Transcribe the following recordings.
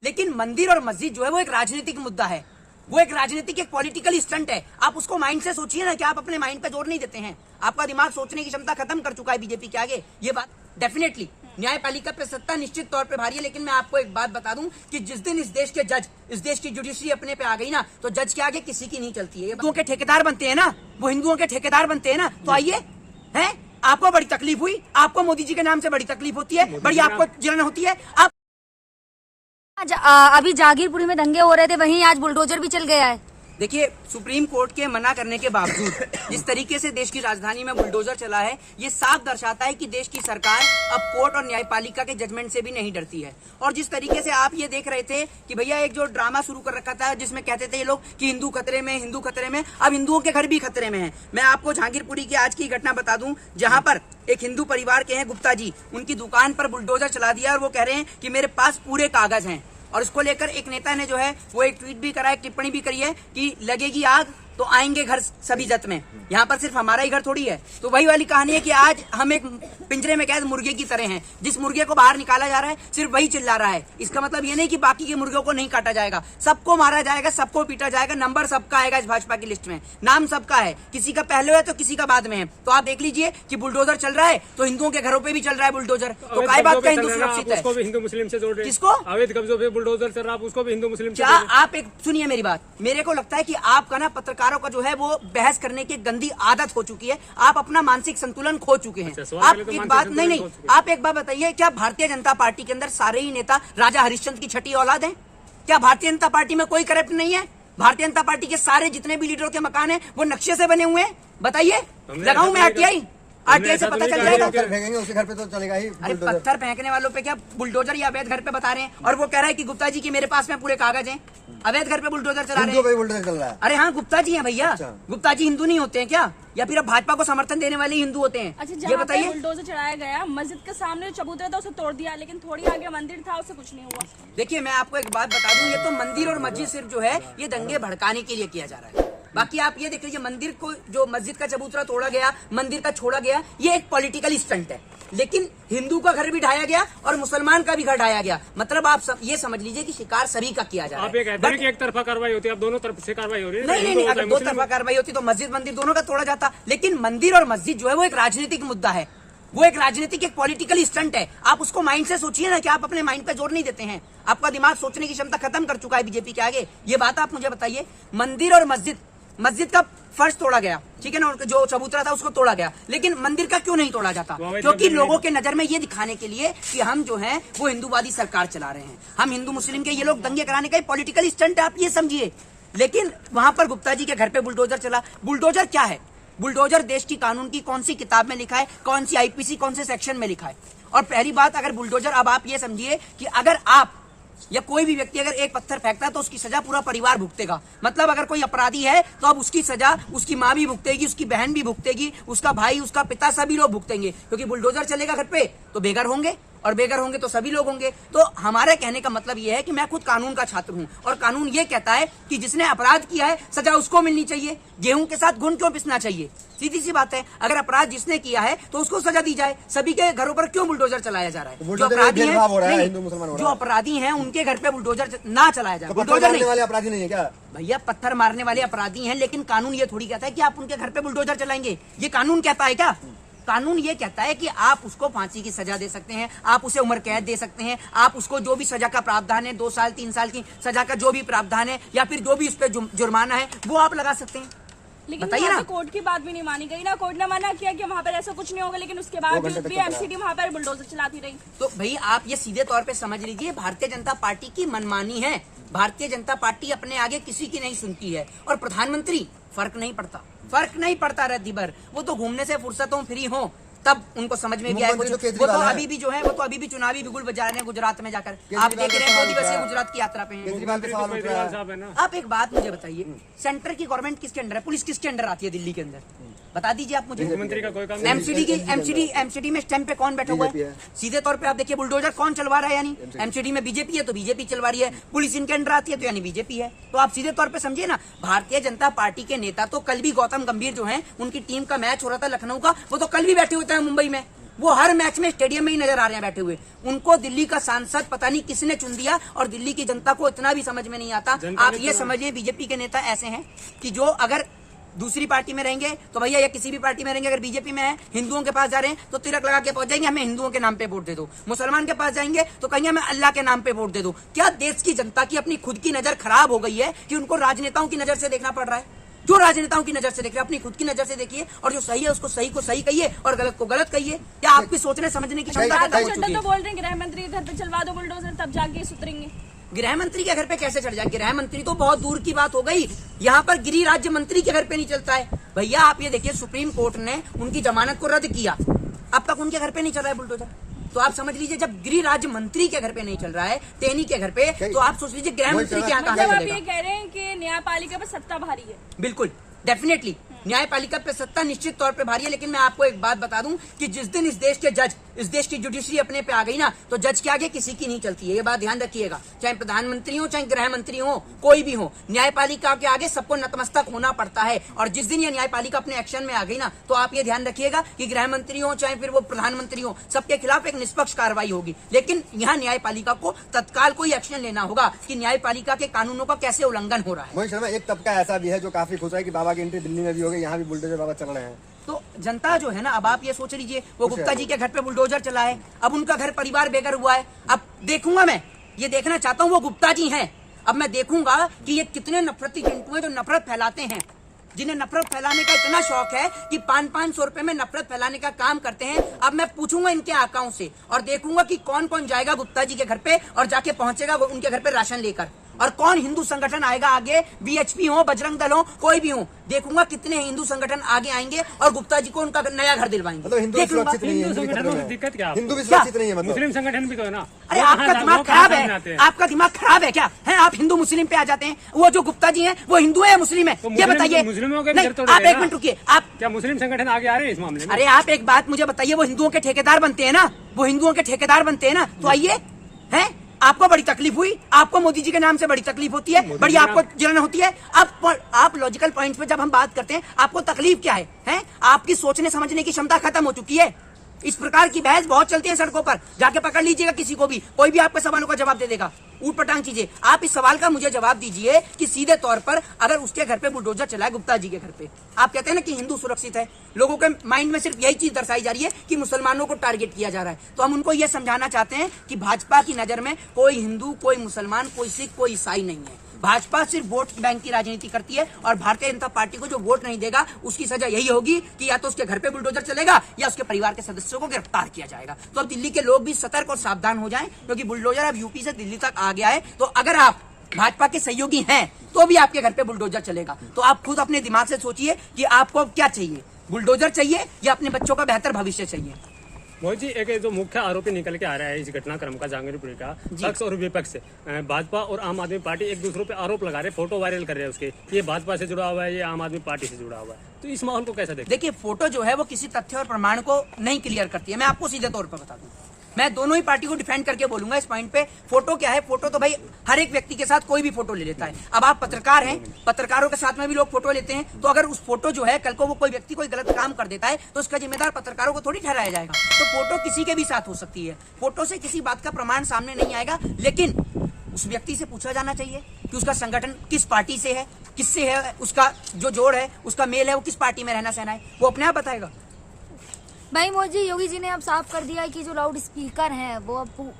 लेकिन मंदिर और मस्जिद जो है वो एक राजनीतिक मुद्दा है, वो एक राजनीतिक एक पॉलिटिकल स्टंट है। आप उसको माइंड से सोचिए ना कि आप अपने माइंड पे जोर नहीं देते हैं। आपका दिमाग सोचने की क्षमता खत्म कर चुका है बीजेपी के आगे। ये बात डेफिनेटली न्यायपालिका पे सत्ता निश्चित तौर पे भारी है, लेकिन मैं आपको एक बात बता दूं कि जिस दिन इस देश के जज, इस देश की जुडिशरी अपने पे आ गई ना, तो जज के आगे किसी की नहीं चलती है। हिंदुओं के ठेकेदार बनते हैं ना, वो हिंदुओं के ठेकेदार बनते हैं ना। तो आइए, हैं आपको बड़ी तकलीफ हुई, आपको मोदी जी के नाम से बड़ी तकलीफ होती है, बड़ी आपको जलन होती है। आप अभी जागीरपुरी में दंगे हो रहे थे, वहीं आज बुलडोजर भी चल गया है। देखिए, सुप्रीम कोर्ट के मना करने के बावजूद जिस तरीके से देश की राजधानी में बुलडोजर चला है, ये साफ दर्शाता है कि देश की सरकार अब कोर्ट और न्यायपालिका के जजमेंट से भी नहीं डरती है। और जिस तरीके से आप ये देख रहे थे कि भैया एक जो ड्रामा शुरू कर रखा था जिसमें कहते थे ये लोग कि हिंदू खतरे में, हिंदू खतरे में, अब हिंदुओं के घर भी खतरे में है। मैं आपको जहांगीरपुरी की आज की घटना बता दूं, जहां पर एक हिंदू परिवार के हैं गुप्ता जी, उनकी दुकान पर बुलडोजर चला दिया और वो कह रहे हैं कि मेरे पास पूरे कागज हैं। और इसको लेकर एक नेता ने जो है वो एक ट्वीट भी करा, एक टिप्पणी भी करी है कि लगेगी आग तो आएंगे घर सभी जत में। यहाँ पर सिर्फ हमारा ही घर थोड़ी है। तो वही वाली कहानी है कि आज हम एक पिंजरे में कैद मुर्गे की तरह हैं। जिस मुर्गे को बाहर निकाला जा रहा है सिर्फ वही चिल्ला रहा है। इसका मतलब ये नहीं कि बाकी के मुर्गों को नहीं काटा जाएगा, सबको मारा जाएगा, सबको पीटा जाएगा। नंबर सबका आएगा इस भाजपा की लिस्ट में, नाम सबका है, किसी का पहले है तो किसी का बाद में है। तो आप देख लीजिए कि बुलडोजर चल रहा है तो हिंदुओं के घरों पे भी चल रहा है बुलडोजर। तो काय बात का हिंदू सुरक्षित है? हिंदू मुस्लिम से जोड़ रहे हैं। किसको? अवैध कब्जों पे बुलडोजर चल रहा है, उसको भी हिंदू मुस्लिम। क्या आप एक सुनिए मेरी बात, मेरे को लगता है कि आपका ना पत्रकारों का जो है वो बहस करने की गंदी आदत हो चुकी है। आप अपना मानसिक संतुलन खो चुके हैं। आप एक बात नहीं, आप एक बात बताइए, क्या भारतीय जनता पार्टी के अंदर सारे ही नेता राजा हरिश्चंद्र की छठी औलाद हैं? क्या भारतीय जनता पार्टी में कोई करप्ट नहीं है? भारतीय जनता पार्टी के सारे जितने भी लीडरों के मकान हैं वो नक्शे से बने हुए हैं? बताइए, लगाऊं मैं आरटीआई से पता चल जाएगा। फेंकेंगे उसके घर पे तो चलेगा ही। अरे पत्थर फेंकने वालों पे क्या बुलडोजर या अवैध घर पे बता रहे हैं? और वो कह रहा है कि गुप्ता जी की मेरे पास में पूरे कागज हैं, अवैध घर पे बुलडोजर चला रहे हैं। बुलडोजर चल रहा है। अरे हाँ, गुप्ता जी हैं भैया। गुप्ता जी हिंदू नहीं होते हैं क्या? या फिर अब भाजपा को समर्थन देने वाले हिंदू होते हैं? अच्छा, ये बताइए। बुलडोजर चलाया गया, मस्जिद के सामने चबूतरा था उसे तोड़ दिया, लेकिन थोड़ी आगे मंदिर था उससे कुछ नहीं हुआ। देखिए, मैं आपको एक बात बता दूं, ये तो मंदिर और मस्जिद सिर्फ जो है ये दंगे भड़काने के लिए किया जा रहा है। बाकी आप ये देख लीजिए, मंदिर को जो मस्जिद का चबूतरा तोड़ा गया, मंदिर का छोड़ा गया, ये एक पॉलिटिकल स्टंट है। लेकिन हिंदू का घर भी ढाया गया और मुसलमान का भी घर ढाया गया। मतलब आप ये समझ लीजिए कि शिकार सभी का किया जा रहा है। आप ये कहते हैं कि एक तरफा कार्रवाई होती है, अब दोनों तरफ से कार्रवाई हो रही है। नहीं, अगर दो तरफा कार्रवाई होती तो मस्जिद मंदिर दोनों का तोड़ा जाता। लेकिन मंदिर और मस्जिद जो है वो एक राजनीतिक मुद्दा है, वो एक राजनीतिक एक पॉलिटिकल स्टंट है। आप उसको माइंड से सोचिए ना कि आप अपने माइंड पे जोर नहीं देते हैं। आपका दिमाग सोचने की क्षमता खत्म कर चुका है बीजेपी के आगे। ये बात आप मुझे बताइए, मंदिर और मस्जिद का फर्श तोड़ा गया, ठीक है ना, जो चबूतरा था उसको तोड़ा गया, लेकिन मंदिर का क्यों नहीं तोड़ा जाता? क्योंकि लोगों के नजर में ये दिखाने के लिए कि हम जो हैं वो हिंदूवादी सरकार चला रहे हैं, हम हिंदू मुस्लिम के ये लोग दंगे कराने का एक पॉलिटिकल स्टंट है, आप ये समझिए। लेकिन वहां पर गुप्ता जी के घर पे बुलडोजर चला। बुलडोजर क्या है? बुलडोजर देश की कानून की कौन सी किताब में लिखा है, कौन सी आईपीसी कौन से सेक्शन में लिखा है? और पहली बात, अगर बुलडोजर, अब आप ये समझिए कि अगर आप या कोई भी व्यक्ति अगर एक पत्थर फेंकता है तो उसकी सजा पूरा परिवार भुगतेगा। मतलब अगर कोई अपराधी है तो अब उसकी सजा उसकी माँ भी भुगतेगी, उसकी बहन भी भुगतेगी, उसका भाई, उसका पिता, सभी लोग भुगतेंगे। क्योंकि बुलडोजर चलेगा घर पे तो बेघर होंगे, और बेघर होंगे तो सभी लोग होंगे। तो हमारे कहने का मतलब यह है कि मैं खुद कानून का छात्र हूं और कानून ये कहता है कि जिसने अपराध किया है सजा उसको मिलनी चाहिए। गेहूं के साथ घुन क्यों पिसना चाहिए? सीधी सी बात है, अगर अपराध जिसने किया है तो उसको सजा दी जाए। सभी के घरों पर क्यों बुलडोजर चलाया जा रहा है? जो अपराधी हैं, जो अपराधी हैं उनके घर पे बुलडोजर ना चलाया जाए। बुलडोजर नहीं वाले अपराधी नहीं है क्या भैया? पत्थर मारने वाले अपराधी हैं, लेकिन कानून ये थोड़ी कहता है कि आप उनके घर पे बुलडोजर चलाएंगे। ये कानून कहता है क्या? कानून ये कहता है कि आप उसको फांसी की सजा दे सकते हैं, आप उसे उम्र कैद दे सकते हैं, आप उसको जो भी सजा का प्रावधान है, 2 साल 3 साल की सजा का जो भी प्रावधान है, या फिर जो भी उस पर जुर्माना है वो आप लगा सकते हैं। लेकिन बताइए ना, कोर्ट की बात भी नहीं मानी गई ना। कोर्ट ने मना किया कि वहाँ पर ऐसा कुछ नहीं होगा, लेकिन उसके बाद भी एमसीडी वहाँ पर बुलडोजर चलाती रही। तो भाई आप ये सीधे तौर पे समझ लीजिए, भारतीय जनता पार्टी की मनमानी है। भारतीय जनता पार्टी अपने आगे किसी की नहीं सुनती है। और प्रधानमंत्री, फर्क नहीं पड़ता रद्दी भर, वो तो घूमने से फुर्सत हो, फ्री हो, तब उनको समझ में भी आया कुछ। वो तो अभी भी जो है वो तो अभी भी चुनावी बिगुल बजा रहे हैं गुजरात में जाकर। आप देख रहे हैं 2 दिवसीय गुजरात की यात्रा पे हैं। आप एक बात मुझे बताइए, सेंटर की गवर्नमेंट किसके अंडर है? पुलिस किसके अंडर आती है दिल्ली के अंदर? बता दीजिए आप मुझे। मुख्यमंत्री का कोई काम एमसीडी में स्टैंप पे कौन बैठा हुआ है? सीधे तौर पे आप देखिए, बुलडोजर कौन चलवा रहा है? यानी एमसीडी में बीजेपी है तो बीजेपी चलवा रही है, पुलिस इनके अंडर आती है तो यानी बीजेपी है। तो आप सीधे तौर पे समझिए ना, भारतीय जनता पार्टी के नेता तो कल भी गौतम गंभीर जो है, उनकी टीम का मैच हो रहा था लखनऊ का, वो तो कल भी बैठे होते हैं मुंबई में। वो हर मैच में स्टेडियम में ही नजर आ रहे हैं बैठे हुए। उनको दिल्ली का सांसद पता नहीं किसने चुन दिया, और दिल्ली की जनता को इतना भी समझ में नहीं आता। आप ये समझिए बीजेपी के नेता ऐसे हैं कि जो अगर दूसरी पार्टी में रहेंगे तो भैया, या किसी भी पार्टी में रहेंगे, अगर बीजेपी में है, हिंदुओं के पास जा रहे हैं तो तिलक लगा के पहुंच जाएंगे, हमें हिंदुओं के नाम पे वोट दे दो। मुसलमान के पास जाएंगे तो कहेंगे हमें अल्लाह के नाम पे वोट दे दो। क्या देश की जनता की अपनी खुद की नजर खराब हो गई है कि उनको राजनेताओं की नजर से देखना पड़ रहा है? जो राजनेताओं की नजर से देख रहे हैं, अपनी खुद की नजर से देखिए, और जो सही है उसको सही को सही कहिए और गलत को गलत कहिए। या आपकी सोचने समझने की क्षमता खत्म हो चुकी है। तो बोल रहे हैं गृह मंत्री के घर पे चलवा दो बुलडोजर, तब जाके सुधरेंगे। गृह मंत्री के घर पे कैसे चढ़ जाए? गृह मंत्री तो बहुत दूर की बात हो गई, यहाँ पर गृह राज्य मंत्री के घर पे नहीं चलता है। भैया आप ये देखिए, सुप्रीम कोर्ट ने उनकी जमानत को रद्द किया, अब तक उनके घर पे नहीं चल रहा है बुलडोजर। तो आप समझ लीजिए, जब गृह राज्य मंत्री के घर पे नहीं चल रहा है, टेनी के घर पे, तो आप सोच लीजिए गृह मंत्री के यहाँ कहाँ मतलब आप चलेगा? ये कह रहे हैं कि न्यायपालिका पर सत्ता भारी है। बिल्कुल, डेफिनेटली न्यायपालिका पे सत्ता निश्चित तौर पे भारी है। लेकिन मैं आपको एक बात बता दूं कि जिस दिन इस देश के जज, इस देश की जुडिशरी अपने पे आ गई ना, तो जज के आगे किसी की नहीं चलती है। ये बात ध्यान रखिएगा, चाहे प्रधानमंत्री हो, चाहे गृह मंत्री हो, कोई भी हो, न्यायपालिका के आगे सबको नतमस्तक होना पड़ता है। और जिस दिन ये न्यायपालिका अपने एक्शन में आ गई ना, तो आप ये ध्यान रखिएगा कि गृह मंत्री हो, चाहे फिर वो प्रधानमंत्री हो, सबके खिलाफ एक निष्पक्ष कार्रवाई होगी। लेकिन यहाँ न्यायपालिका को तत्काल कोई एक्शन लेना होगा कि न्यायपालिका के कानूनों का कैसे उल्लंघन हो रहा है। मोहित शर्मा, एक तबका ऐसा भी है जो काफी खुश है कि बाबा की एंट्री दिल्ली में भी हो गई, यहाँ भी बुलडोजर बाबा चल रहे हैं। तो जनता जो है ना, अब आप ये सोच लीजिए, वो गुप्ता जी के घर पे बुलडोजर चला है, अब उनका घर परिवार बेघर हुआ है। अब देखूंगा, मैं ये देखना चाहता हूँ वो गुप्ता जी हैं, अब मैं देखूंगा कि ये कितने नफरती चिंटू हैं जो नफरत फैलाते हैं, जिन्हें नफरत फैलाने का इतना शौक है कि 500-500 रुपए में नफरत फैलाने का काम करते हैं। अब मैं पूछूंगा इनके आकाओं से और देखूंगा कि कौन कौन जाएगा गुप्ता जी के घर पे और जाके पहुंचेगा उनके घर पे राशन लेकर, और कौन हिंदू संगठन आएगा आगे, बीएचपी हो, बजरंग दल हो, कोई भी हो। देखूंगा कितने हिंदू संगठन आगे आएंगे और गुप्ता जी को उनका नया घर दिलवाएंगे। मतलब हिंदू देख लूंगा। सुरक्षित नहीं है, हिंदू संगठनों में दिक्कत क्या? हिंदू भी सुरक्षित नहीं है मतलब। मुस्लिम संगठन भी तो है ना। अरे आपका दिमाग खराब है, आपका दिमाग खराब है क्या है? आप हिंदू मुस्लिम पे आ जाते हैं। वो जो गुप्ता जी हैं वो हिंदू है या मुस्लिम है, ये बताइए। मुस्लिमों के नहीं, घर तो आप नहीं एक मिनट रुकिए। आप क्या मुस्लिम संगठन आगे आ रहे हैं इस मामले में? अरे आप एक बात मुझे बताइए, वो हिंदुओं के ठेकेदार बनते हैं ना, वो हिंदुओं के ठेकेदार बनते हैं ना, तो आइए। हैं, आपको बड़ी तकलीफ हुई, आपको मोदी जी के नाम से बड़ी तकलीफ होती है, बड़ी आपको जलन होती है। अब आप लॉजिकल पॉइंट्स पे जब हम बात करते हैं, आपको तकलीफ क्या है? हैं, आपकी सोचने समझने की क्षमता खत्म हो चुकी है। इस प्रकार की बहस बहुत चलती है सड़कों पर, जाके पकड़ लीजिएगा किसी को भी, कोई भी आपके सवालों का जवाब दे देगा। ऊट पटांग चीजें। आप इस सवाल का मुझे जवाब दीजिए कि सीधे तौर पर अगर उसके घर पे बुलडोजर चला है, गुप्ता जी के घर पे, आप कहते हैं ना कि हिंदू सुरक्षित है, लोगों के माइंड में सिर्फ यही चीज दर्शाई जा रही है कि मुसलमानों को टारगेट किया जा रहा है। तो हम उनको यह समझाना चाहते हैं कि भाजपा की नजर में कोई हिंदू, कोई मुसलमान, कोई सिख, कोई ईसाई नहीं है। भाजपा सिर्फ वोट बैंक की राजनीति करती है, और भारतीय जनता पार्टी को जो वोट नहीं देगा उसकी सजा यही होगी कि या तो उसके घर पे बुलडोजर चलेगा या उसके परिवार के सदस्यों को गिरफ्तार किया जाएगा। तो अब दिल्ली के लोग भी सतर्क और सावधान हो जाएं, क्योंकि बुलडोजर अब यूपी से दिल्ली तक आ गया है। तो अगर आप भाजपा के सहयोगी हैं तो भी आपके घर पे बुलडोजर चलेगा। तो आप खुद अपने दिमाग से सोचिए कि आपको क्या चाहिए, बुलडोजर चाहिए या अपने बच्चों का बेहतर भविष्य चाहिए। मोहित जी, एक जो मुख्य आरोपी निकल के आ रहा है इस घटनाक्रम का, जहांगीरपुरी का, पक्ष और विपक्ष, भाजपा और आम आदमी पार्टी एक दूसरे पे आरोप लगा रहे, फोटो वायरल कर रहे हैं उसके, ये भाजपा से जुड़ा हुआ है, ये आम आदमी पार्टी से जुड़ा हुआ है। तो इस माहौल को कैसे देखते? देखिए, फोटो जो है वो किसी तथ्य और प्रमाण को नहीं क्लियर करती है। मैं आपको सीधे तौर पर बता दूं, मैं दोनों ही पार्टी को डिफेंड करके बोलूंगा इस पॉइंट पे। फोटो क्या है? फोटो तो भाई हर एक व्यक्ति के साथ कोई भी फोटो ले लेता है। अब आप पत्रकार हैं, पत्रकारों के साथ में भी लोग फोटो लेते हैं। तो अगर उस फोटो जो है, कल को वो कोई व्यक्ति कोई गलत काम कर देता है तो उसका जिम्मेदार पत्रकारों को थोड़ी ठहराया जाएगा। तो फोटो किसी के भी साथ हो सकती है, फोटो से किसी बात का प्रमाण सामने नहीं आएगा। लेकिन उस व्यक्ति से पूछा जाना चाहिए कि उसका संगठन किस पार्टी से है, किससे है, उसका जो जोड़ है, उसका मेल है, वो किस पार्टी में रहना सहना है, वो अपने आप बताएगा। भाई मोदी जी, योगी जी ने अब साफ कर दिया है कि जो लाउड स्पीकर हैं वो अब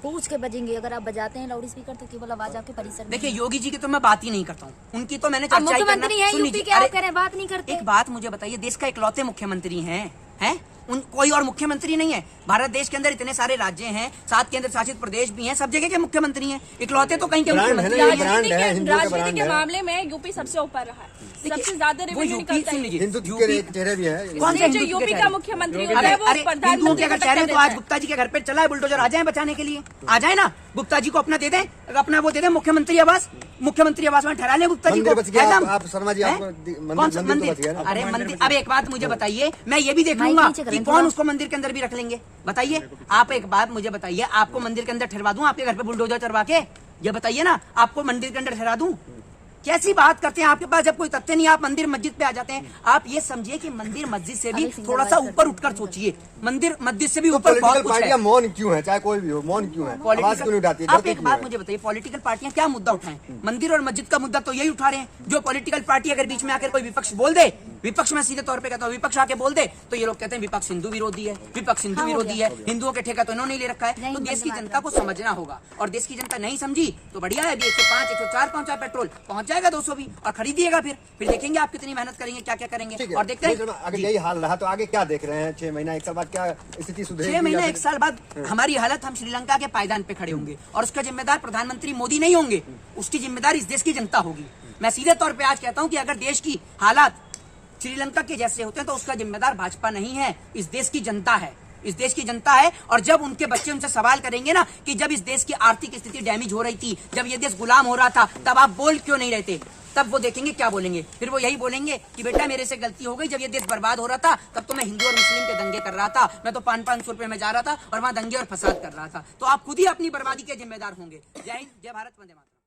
पूछ के बजेंगे। अगर आप बजाते हैं लाउड स्पीकर तो केवल आवाज आपके परिसर में। देखिए, योगी जी की तो मैं बात ही नहीं करता हूँ, उनकी तो मैंने चर्चा ही करना। मुख्यमंत्री है यूपी के, आप कह रहे हैं बात नहीं करते। एक बात मुझे बताइए, देश का इकलौते मुख्यमंत्री हैं, उन कोई और मुख्यमंत्री नहीं है। भारत देश के अंदर इतने सारे राज्य हैं, 7 केंद्र शासित प्रदेश भी हैं, सब जगह के मुख्यमंत्री हैं, इकलौते तो कहीं के मुख्यमंत्री नहीं हैं। राजनीति के मामले में यूपी सबसे ऊपर रहा है, सबसे ज्यादा रेवेन्यू निकलता है। हिंदू के चेहरे भी है। कौन से जो यूपी का मुख्यमंत्री अरे है वो हिंदुओं के प्रधानमंत्री अगर को कह रहे हैं तो टक्कर आज देता है। गुप्ता जी के घर पे चला है बुलडोजर, आ जाए बचाने के लिए, आ जाए ना। गुप्ता जी को अपना दे दें, अपना वो दे दें मुख्यमंत्री आवास में ठहरा लें गुप्ता जी को। आप शर्मा जी, कौन सा मंदिर? अरे मंदिर, अब एक बात मुझे बताइए, मैं ये भी देख लूंगा कि कौन उसको मंदिर के अंदर भी रख लेंगे। बताइए, आप एक बात मुझे बताइए, आपको मंदिर के अंदर ठहरवा दूं आपके घर पे बुलडोजर चढ़वा के? ये बताइए ना, आपको मंदिर के अंदर ठहरा दूं? कैसी बात करते हैं? आपके पास जब कोई तथ्य नहीं, आप मंदिर मस्जिद पे आ जाते हैं। आप ये समझिए कि मंदिर मस्जिद से भी थोड़ा सा ऊपर उठकर सोचिए। मंदिर मस्जिद से भी ऊपर बहुत पॉलिटिकल कुछ है। पार्टियां मौन क्यों है, चाहे कोई भी हो, मौन क्यों है, आवाज क्यों नहीं उठाती है, आप डरती एक क्यों बात है? मुझे बताइए, पॉलिटिकल पार्टियां क्या मुद्दा उठाएं? मंदिर और मस्जिद का मुद्दा तो यही उठा रहे हैं। जो पॉलिटिकल पार्टी अगर बीच में आकर कोई विपक्ष बोल दे, विपक्ष में सीधे तौर पे कहता हूं, विपक्ष आके बोल दे तो ये लोग कहते हैं विपक्ष हिंदू विरोधी है, विपक्ष हिंदू हाँ, हो विरोधी गया। है, हिंदुओं के ठेका तो इन्होंने ही ले रखा है। नहीं, तो देश की बंद जनता को समझना होगा, और देश की जनता नहीं समझी तो बढ़िया है, अभी 105 104 पहुंचा पेट्रोल, पहुंच जाएगा 200 भी, और खरीदिएगा। फिर देखेंगे आप कितनी मेहनत करेंगे, क्या क्या करेंगे, ठीक है, और देखते हैं। अगर यही हाल रहा तो आगे क्या देख रहे हैं? 6 महीना 1 साल बाद क्या स्थिति सुधरेगी? 6 महीना या 1 साल बाद हमारी हालत, हम श्रीलंका के पायदान पे खड़े होंगे, और उसका जिम्मेदार प्रधानमंत्री मोदी नहीं होंगे, उसकी जिम्मेदारी इस देश की जनता होगी। मैं सीधे तौर पे आज कहता हूं कि अगर देश की हालात श्रीलंका के जैसे होते हैं तो उसका जिम्मेदार भाजपा नहीं है, इस देश की जनता है, इस देश की जनता है। और जब उनके बच्चे उनसे सवाल करेंगे ना कि जब इस देश की आर्थिक स्थिति डैमेज हो रही थी, जब ये देश गुलाम हो रहा था, तब आप बोल क्यों नहीं रहते, तब वो देखेंगे क्या बोलेंगे। फिर वो यही बोलेंगे कि बेटा मेरे से गलती हो गई, जब ये देश बर्बाद हो रहा था तब तो मैं हिंदू और मुस्लिम के दंगे कर रहा था, मैं तो 500 रुपए में जा रहा था और वहां दंगे और फसाद कर रहा था। तो आप खुद ही अपनी बर्बादी के जिम्मेदार होंगे। जय हिंद, जय भारत, वंदे मातरम।